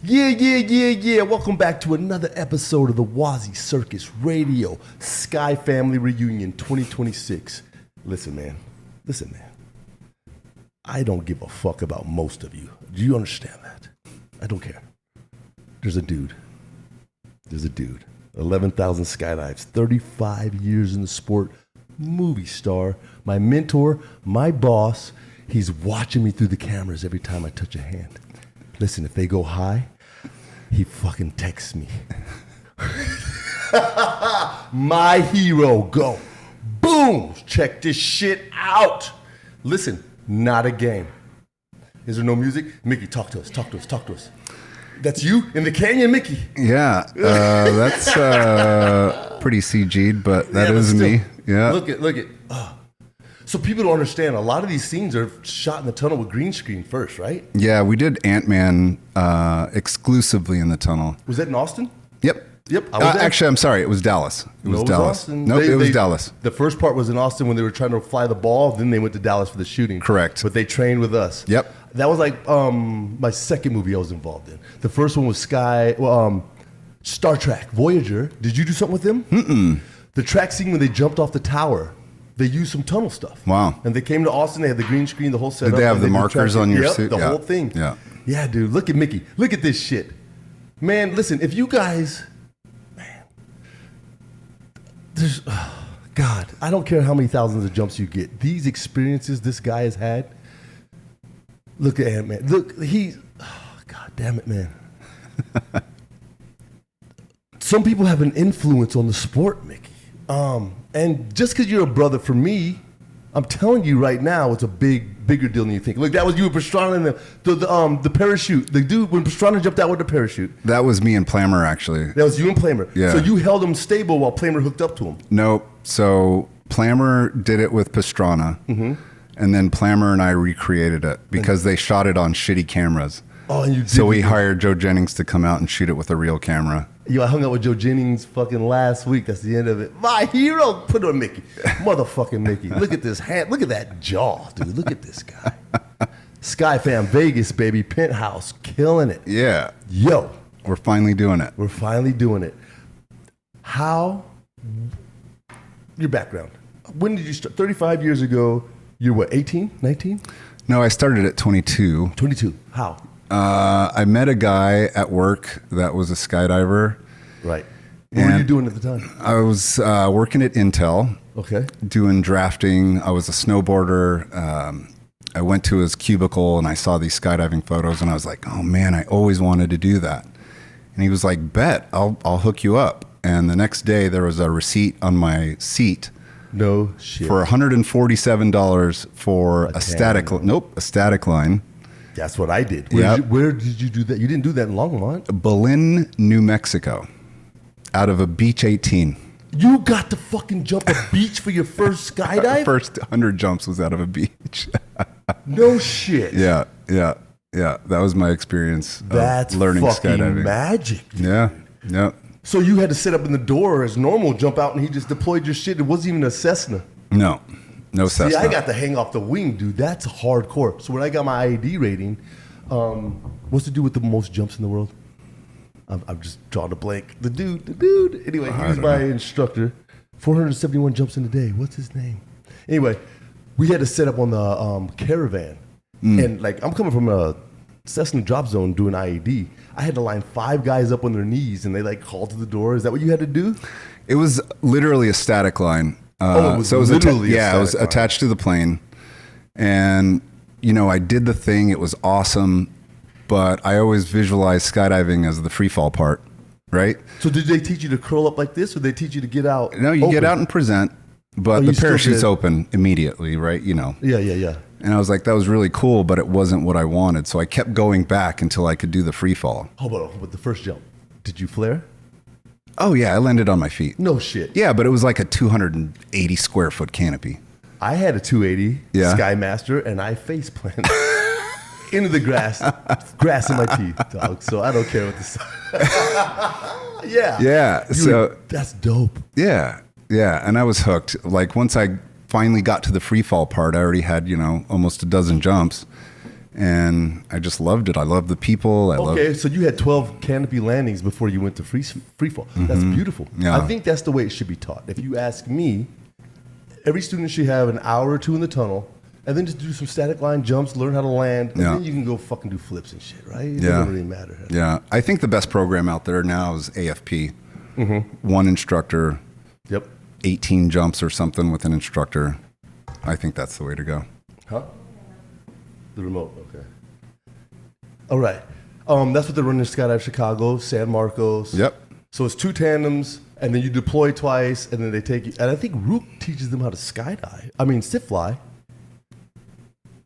Yeah. Welcome back to another episode of the WazzyCircus Radio Sky Family Reunion 2026. Listen, man. I don't give a fuck about most of you. Do you understand that? I don't care. There's a dude. 11,000 skydives, 35 years in the sport, movie star, my mentor, my boss. He's watching me through the cameras every time I touch a hand. Listen, if they go high, he fucking texts me. My hero, go. Boom! Check this shit out. Listen, not a game. Is there no music? Mickey, talk to us. That's you in the canyon, Mickey. Yeah, that's pretty CG'd, but that is me. Yeah. Look at. So people don't understand. A lot of these scenes are shot in the tunnel with green screen first, right? Yeah, we did Ant-Man exclusively in the tunnel. Was that in Austin? Yep. Actually, I'm sorry. It was Dallas. It was Dallas. Austin. Nope, it was Dallas. The first part was in Austin when they were trying to fly the ball. Then they went to Dallas for the shooting. Correct. But they trained with us. Yep. That was like my second movie I was involved in. The first one was Star Trek, Voyager. Did you do something with them? Mm-mm. The track scene when they jumped off the tower, they used some tunnel stuff. Wow. And they came to Austin. They had the green screen, the whole setup. Did they have the markers on your suit? The whole thing. Yeah. Yeah, dude. Look at Mickey. Look at this shit. Man, listen, if you guys... God, I don't care how many thousands of jumps you get. These experiences this guy has had. Look at Ant-Man. Look, God damn it, man. Some people have an influence on the sport, Mickey. And just because you're a brother, for me, I'm telling you right now, it's a bigger deal than you think. Look, that was you with Pastrana and the parachute. The dude, when Pastrana jumped out with the parachute. That was me and Plammer, actually. That was you and Plammer. Yeah. So you held him stable while Plammer hooked up to him. Nope. So Plammer did it with Pastrana, and then Plammer and I recreated it because they shot it on shitty cameras. Oh, and you did. So we hired Joe Jennings to come out and shoot it with a real camera. I hung out with Joe Jennings fucking last week. That's the end of it. My hero. Put on Mickey. Motherfucking Mickey. Look at this hand. Look at that jaw, dude. Look at this guy. Sky Fam Vegas, baby. Penthouse. Killing it. Yeah. Yo. We're finally doing it. How? Your background. When did you start? 35 years ago. You're what, 18, 19? No, I started at 22. 22. How? I met a guy at work that was a skydiver. Right. What were you doing at the time? I was working at Intel. Okay. Doing drafting. I was a snowboarder. I went to his cubicle and I saw these skydiving photos and I was like, oh man, I always wanted to do that. And he was like, bet, I'll hook you up. And the next day there was a receipt on my seat. No shit. For $147 for a static line. That's what I did. Yep. Where did you do that? You didn't do that in Longmont? Berlin, New Mexico, out of a Beach 18. You got to fucking jump a beach for your first skydive? First 100 jumps was out of a beach. No shit. Yeah. That was my experience. That's learning fucking skydiving. Magic. Dude. Yeah. So you had to sit up in the door as normal, jump out, and he just deployed your shit. It wasn't even a Cessna. No Cessna. See, I got to hang off the wing, dude. That's hardcore. So when I got my IED rating, what's to do with the most jumps in the world? I'm just drawing a blank. The dude. Anyway, he was my instructor. 471 jumps in a day. What's his name? Anyway, we had to set up on the caravan. And like, I'm coming from a Cessna drop zone doing IED. I had to line 5 guys up on their knees and they like called to the door. Is that what you had to do? It was literally a static line. It was attached to the plane. And, I did the thing. It was awesome. But I always visualized skydiving as the free fall part, right? So did they teach you to curl up like this or they teach you to get out? No, you get out and present, but the parachute's open immediately, right? Yeah. And I was like, that was really cool, but it wasn't what I wanted. So I kept going back until I could do the free fall. Hold on, with the first jump, did you flare? Oh yeah, I landed on my feet. No shit. Yeah, but it was like a 280 square foot canopy. I had a 280 Skymaster and I face planted into the grass in my teeth, dog. So I don't care what this. Yeah. That's dope. Yeah. And I was hooked. Like once I finally got to the free fall part, I already had, almost a dozen jumps. And I just loved it. I loved the people. Okay, so you had 12 canopy landings before you went to free fall. That's beautiful. Yeah. I think that's the way it should be taught. If you ask me, every student should have an hour or two in the tunnel, and then just do some static line jumps, learn how to land, and then you can go fucking do flips and shit, right? It doesn't really matter. Yeah, I think the best program out there now is AFP. One instructor, 18 jumps or something with an instructor. I think that's the way to go. Huh? The remote, okay. All right. That's what they're running in Skydive Chicago, San Marcos. Yep. So it's 2 tandems, and then you deploy twice, and then they take you. And I think Rook teaches them how to skydive. I mean, sit fly.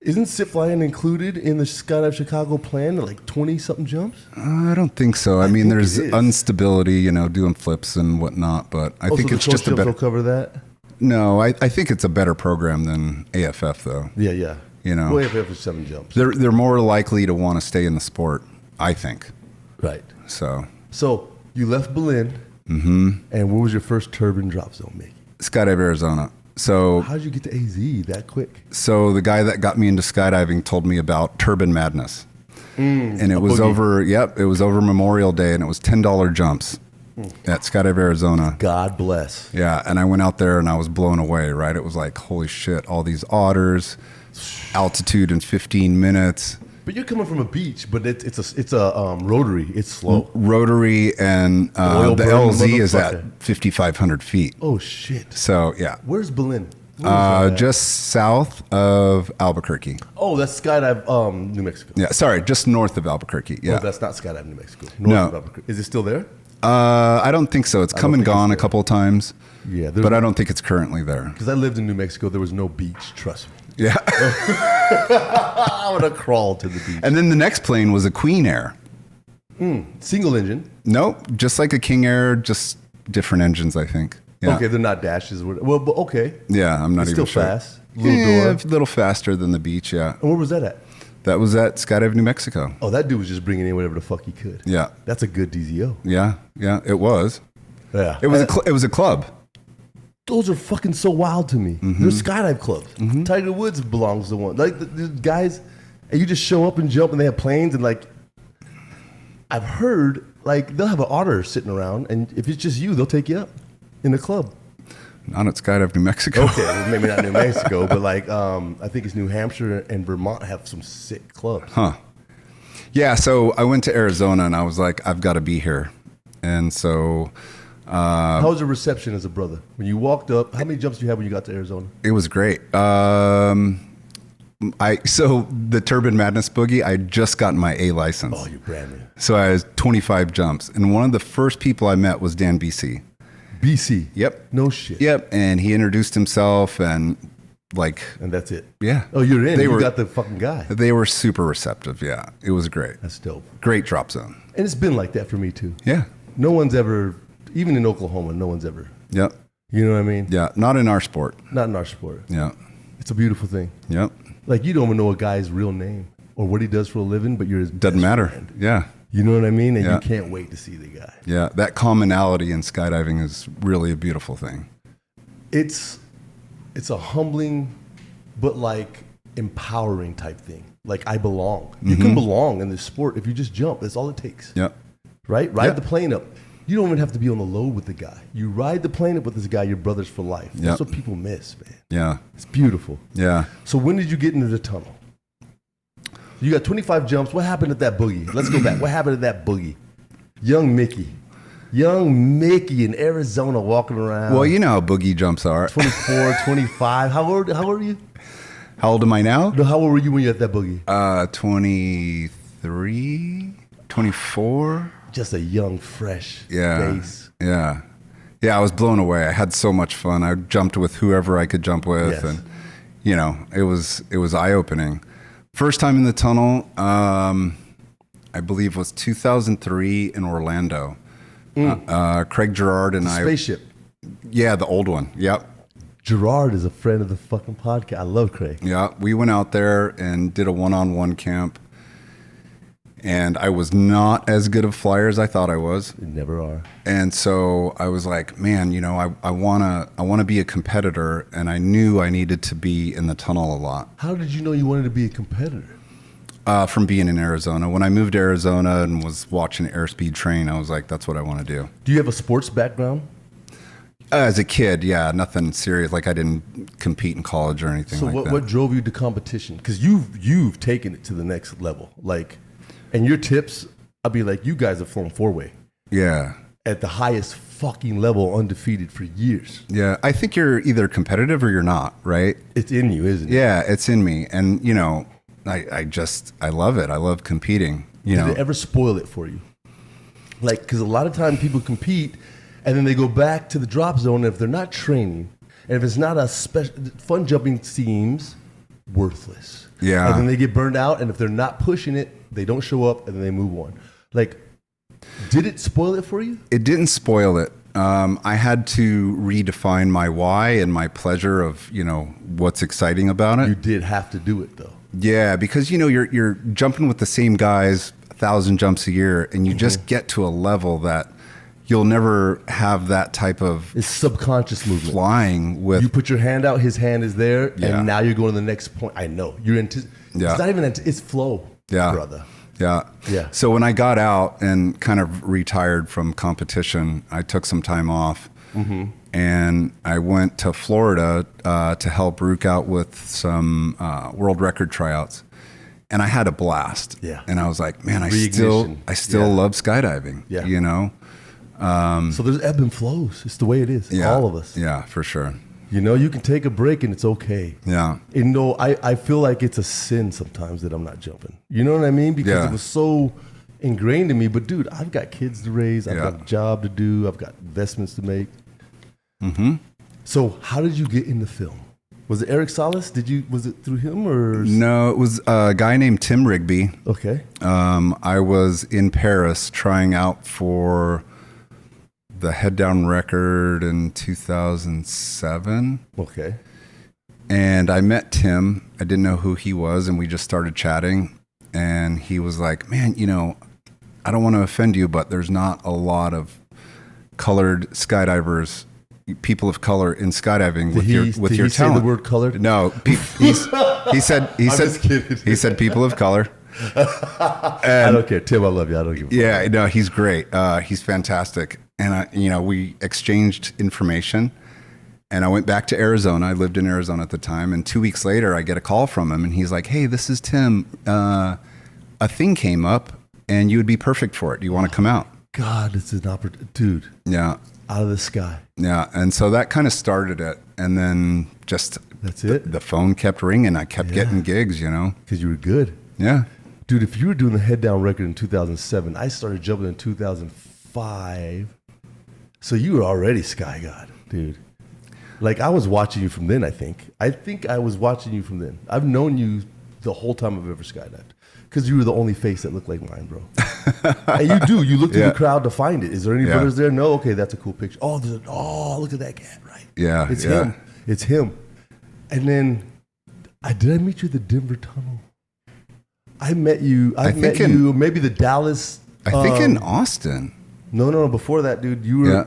Isn't sit flying included in the Skydive Chicago plan, like 20-something jumps? I don't think so. I mean, there's instability, you know, doing flips and whatnot, but I think it's just a better. Will cover that? No, I think it's a better program than AFF, though. Yeah. You know, well, AFF is 7 jumps. They're more likely to want to stay in the sport, I think. Right. So you left Berlin, and what was your first turbine drop zone making? Skydive Arizona. So how did you get to AZ that quick? So the guy that got me into skydiving told me about Turbine Madness, and it was over. Yep, it was over Memorial Day, and it was $10 jumps at Skydive Arizona. God bless. Yeah, and I went out there and I was blown away. Right, it was like, holy shit, all these otters, altitude in 15 minutes. But you're coming from a beach, but it's a rotary. It's slow. Rotary, and the LZ is at 5,500 feet. Oh shit! So yeah. Where's Berlin? Just south of Albuquerque. Oh, that's Skydive, New Mexico. Yeah, sorry, just north of Albuquerque. Yeah, that's not Skydive, New Mexico. North of Albuquerque. Is it still there? I don't think so. It's come and gone a couple of times. Yeah, but I don't think it's currently there. Because I lived in New Mexico, there was no beach. Trust me. Yeah. I would have crawled to the beach. And then the next plane was a Queen Air. Single engine? Nope, just like a King Air, just different engines, I think. Yeah. Okay, they're not dashes. Well, but okay. Yeah, I'm not even still sure. Fast. A little faster than the beach, yeah. And where was that at? That was at Skydive, New Mexico. Oh, that dude was just bringing in whatever the fuck he could. Yeah. That's a good DZO. Yeah, it was. Yeah. It was a club. Those are fucking so wild to me. They're skydive clubs. Tiger Woods belongs to one. Like the guys, and you just show up and jump, and they have planes, and like I've heard, like they'll have an otter sitting around, and if it's just you, they'll take you up in the club. Not at Skydive, New Mexico. Okay, well, maybe not New Mexico, but like I think it's New Hampshire and Vermont have some sick clubs. Huh. Yeah. So I went to Arizona, and I was like, I've got to be here, and so. How was the reception as a brother when you walked up? How many jumps did you have when you got to Arizona? It was great. So the Turbine Madness boogie, I just got my A license. Oh, you're brand new. So I was 25 jumps, and one of the first people I met was Dan BC. BC. Yep. No shit. Yep. And he introduced himself, and and that's it. Yeah. Oh, you're in. You got the fucking guy. They were super receptive. Yeah. It was great. That's dope. Great drop zone. And it's been like that for me too. Yeah. No one's ever. Even in Oklahoma, no one's ever. Yep. You know what I mean? Yeah. Not in our sport. Not in our sport. Yeah. It's a beautiful thing. Yep. Like you don't even know a guy's real name or what he does for a living, but you're his doesn't matter. Friend. Yeah. You know what I mean? And you can't wait to see the guy. Yeah. That commonality in skydiving is really a beautiful thing. It's a humbling, but like empowering type thing. Like I belong. You can belong in this sport if you just jump. That's all it takes. Yep. Right? Ride the plane up. You don't even have to be on the load with the guy. You ride the plane up with this guy, your brothers for life. That's what people miss, man. Yeah. It's beautiful. Yeah. So when did you get into the tunnel? You got 25 jumps. What happened at that boogie? Let's go back. What happened at that boogie? Young Mickey in Arizona walking around. Well, you know how boogie jumps are. 24, 25. How old are you? How old am I now? No, how old were you when you had that boogie? 23, 24. Just a young, fresh face. Yeah. Yeah, I was blown away. I had so much fun. I jumped with whoever I could jump with. And, you know, it was eye-opening. First time in the tunnel, I believe was 2003 in Orlando. Craig Gerard and I. Spaceship. Yeah, the old one. Yep. Gerard is a friend of the fucking podcast. I love Craig. Yeah, we went out there and did a one-on-one camp. And I was not as good of flyer as I thought I was. You never are. And so I was like, man, you know, I wanna be a competitor, and I knew I needed to be in the tunnel a lot. How did you know you wanted to be a competitor? From being in Arizona. When I moved to Arizona and was watching airspeed train, I was like, that's what I want to do. Do you have a sports background? As a kid, yeah, nothing serious. Like I didn't compete in college or anything So like that. what drove you to competition? Because you've taken it to the next level. Like, and your tips, I'll be like, you guys have flown 4-way. Yeah. At the highest fucking level, undefeated for years. Yeah. I think you're either competitive or you're not, right? It's in you, isn't it? Yeah, it's in me. And, you know, I love it. I love competing. You know, Did it ever spoil it for you? Like, because a lot of times people compete and then they go back to the drop zone. And if they're not training, and if it's not a special, fun jumping seems worthless. Yeah. And then they get burned out. And if they're not pushing it, they don't show up and then they move on. Like, did it spoil it for you? It didn't spoil it. I had to redefine my why and my pleasure of, you know, what's exciting about it. You did have to do it though. Yeah, because you know you're jumping with the same guys 1,000 jumps a year, and you just get to a level that you'll never have that type of It's subconscious movement. flying with. You put your hand out, his hand is there, Yeah. and now you're going to the next point. I know you're into. Yeah. It's not even. It's flow, Yeah. brother. Yeah. Yeah. So when I got out and kind of retired from competition, I took some time off, and I went to Florida to help Rook out with some world record tryouts. And I had a blast. Yeah. And I was like, man, I Reignition. still Yeah. love skydiving. Yeah. You know? So there's ebb and flows. It's the way it is. Yeah. All of us. Yeah, for sure. You know, you can take a break and it's okay. Yeah. You know, I feel like it's a sin sometimes that I'm not jumping. You know what I mean? Because Yeah. it was so ingrained in me. But dude, I've got kids to raise. I've Yeah. got a job to do. I've got investments to make. Mm-hmm. So how did you get into film? Was it Eric Salas? Was it through him or? No, it was a guy named Tim Rigby. Okay. I was in Paris trying out for the head down record in 2007. Okay. And I met Tim. I didn't know who he was, and we just started chatting. And he was like, man, you know, I don't want to offend you, but there's not a lot of colored skydivers, people of color in skydiving with your did your he say talent. the word colored? No, he said just kidding. he said people of color. I don't care. Tim, I love you. I don't give a fuck. Yeah, no, he's great. He's fantastic. And we exchanged information. And I went back to Arizona. I lived in Arizona at the time. And 2 weeks later, I get a call from him. And he's like, hey, this is Tim. A thing came up, and you would be perfect for it. Do you want to come out? God, it's an opportunity. Dude, Yeah. out of the sky. Yeah. And so that kind of started it. And then just That's it? the phone kept ringing. I kept getting gigs, you know? Because you were good. Yeah. Dude, if you were doing the head down record in 2007, I started jumping in 2005. So you were already Sky God, dude. Like, I was watching you from then, I think. I was watching you from then. I've known you the whole time I've ever skydived. Because you were the only face that looked like mine, bro. And you do. You look through Yeah. the crowd to find it. Is there any Yeah. brothers there? No? Okay, that's a cool picture. Oh, look at that cat, right? Yeah. It's yeah. him. It's him. And then, did I meet you at the Denver Tunnel? I met you. I met you maybe the Dallas. I think in Austin. No. Before that, dude,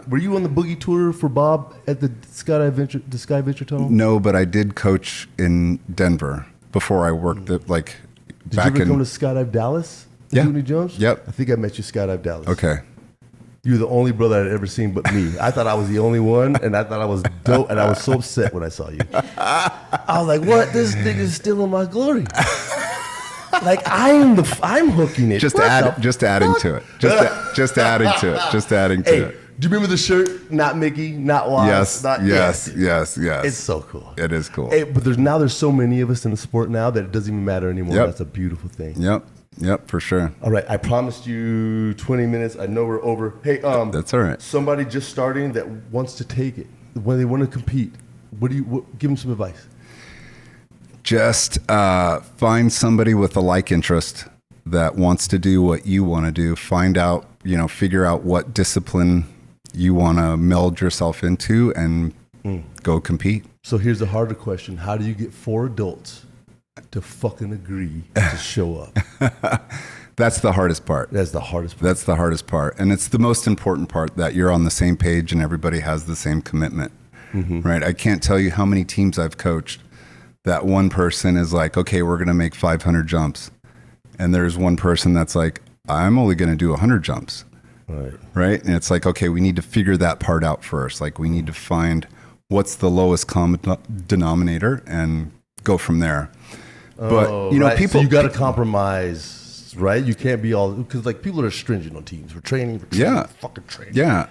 were you on the boogie tour for Bob at the Sky Venture Tunnel? No, but I did coach in Denver before I worked at Did you back ever in. come to Skydive Dallas? Yeah. Do any jumps? Yep. I think I met you Skydive Dallas. Okay. You were the only brother I'd ever seen but me. I thought I was the only one, and I thought I was dope, and I was so upset when I saw you. I was like, "What? This nigga's stealing my glory." Like I'm hooking it. Just What adding the to it. Just adding to it. Just adding to Hey, it. do you remember the shirt? Not Mickey, not Waz. Yes. Not, Yes. yes. Yes. It's so cool. It is cool. Hey, but there's so many of us in the sport now that it doesn't even matter anymore. Yep. That's a beautiful thing. Yep. For sure. All right, I promised you 20 minutes. I know we're over. Hey, That's all right. somebody just starting that wants to take it, when they want to compete, give them some advice. Just find somebody with a like interest that wants to do what you want to do. Figure out what discipline you want to meld yourself into and go compete. So here's the harder question. How do you get 4 adults to fucking agree to show up? That's the hardest part. That's the hardest part. That's the hardest part. And it's the most important part, that you're on the same page and everybody has the same commitment, right? I can't tell you how many teams I've coached that one person is like, okay, we're going to make 500 jumps. And there's one person that's like, I'm only going to do 100 jumps. Right. And it's like, okay, we need to figure that part out first. Like we need to find what's the lowest common denominator and go from there. But people, so you got to compromise, right? You can't be all, because like people are stringent on teams for training, fucking training. Yeah.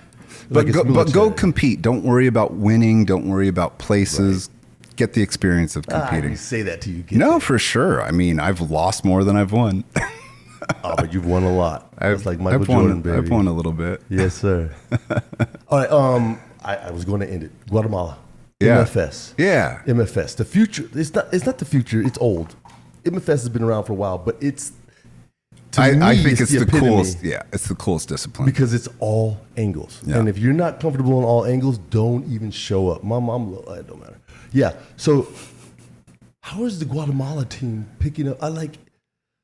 Like but go compete. Don't worry about winning. Don't worry about places. Get the experience of competing. I say that to you. No, for sure. I mean, I've lost more than I've won. Oh, but you've won a lot. It's like Michael I've Jordan, baby. I've won a little bit. Yes, sir. All right. I was going to end it. Guatemala. Yeah. MFS. Yeah. MFS. The future. It's not the future. It's old. MFS has been around for a while, but it's. I think it's the epitome coolest. Yeah, it's the coolest discipline because it's all angles. Yeah. And if you're not comfortable in all angles, don't even show up. My mom, it don't matter. Yeah. So, how is the Guatemala team picking up?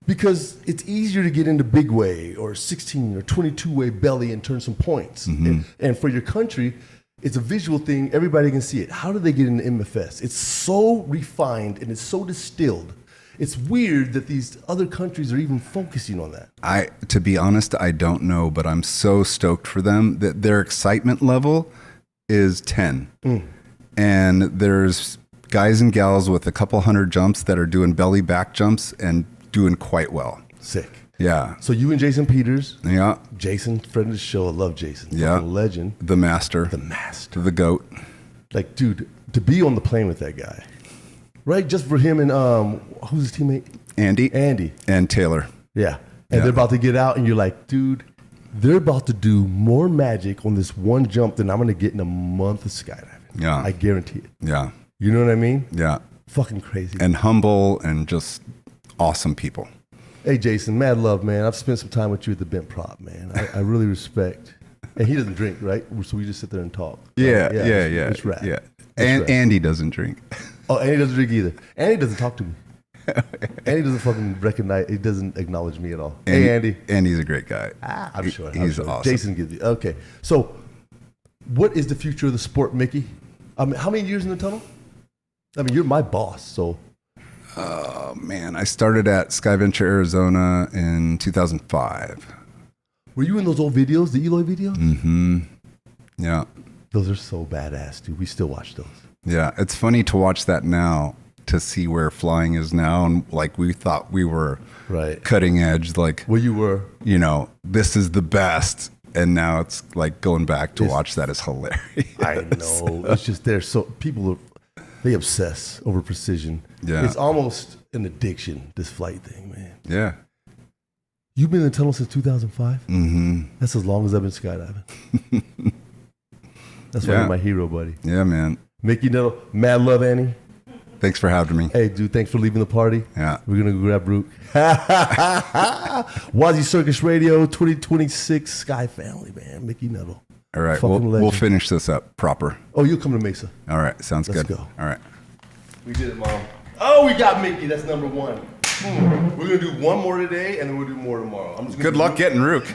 Because it's easier to get into big way or 16 or 22 way belly and turn some points. And for your country, it's a visual thing. Everybody can see it. How do they get into MFS? It's so refined and it's so distilled. It's weird that these other countries are even focusing on that. To be honest, I don't know, but I'm so stoked for them that their excitement level is 10. And there's guys and gals with a couple hundred jumps that are doing belly back jumps and doing quite well. Sick. Yeah. So you and Jason Peters. Yeah. Jason, friend of the show. I love Jason. Yeah. Fucking legend. The master. The GOAT. Like, dude, to be on the plane with that guy. Right? Just for him and who's his teammate? Andy. And Taylor. Yeah. And they're about to get out and you're like, dude, they're about to do more magic on this one jump than I'm going to get in a month of skydiving. Yeah. I guarantee it. Yeah. You know what I mean? Yeah. Fucking crazy. And humble and just awesome people. Hey, Jason, mad love, man. I've spent some time with you at the Bent Prop, man. I really respect. And he doesn't drink, right? So we just sit there and talk. Yeah. It's rad. Yeah. And Andy doesn't drink. Oh, Andy doesn't drink either. Andy doesn't talk to me. Andy doesn't fucking recognize, he doesn't acknowledge me at all. Hey, Andy. Andy's a great guy. I'm sure. He's awesome. Jason gives you. Okay. So, what is the future of the sport, Mickey? I mean, how many years in the tunnel? I mean, you're my boss, so. Oh, man. I started at SkyVenture, Arizona in 2005. Were you in those old videos, the Eloy videos? Mm-hmm. Yeah. Those are so badass, dude. We still watch those. Yeah. It's funny to watch that now to see where flying is now. And like we thought we were cutting edge. Like, well, you were. You know, this is the best. And now it's like going back to watch that is hilarious. I know. It's just people they obsess over precision. Yeah. It's almost an addiction, this flight thing, man. Yeah. You've been in the tunnel since 2005? Mm-hmm. That's as long as I've been skydiving. That's why you're my hero, buddy. Yeah, man. Mickey Nuttal, mad love, Annie. Thanks for having me. Hey, dude, thanks for leaving the party. Yeah. We're going to go grab Rook. WazzyCircus Radio 2026 Sky Family, man. Mickey Nuttal. All right. We'll finish this up proper. Oh, you'll come to Mesa. All right. Sounds good. Let's go. All right. We did it, Mom. Oh, we got Mickey. That's number one. We're going to do one more today, and then we'll do more tomorrow. Good luck getting Rook.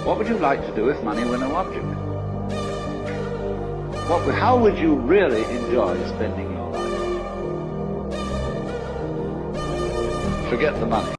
What would you like to do if money were no object? How would you really enjoy spending your life? Forget the money.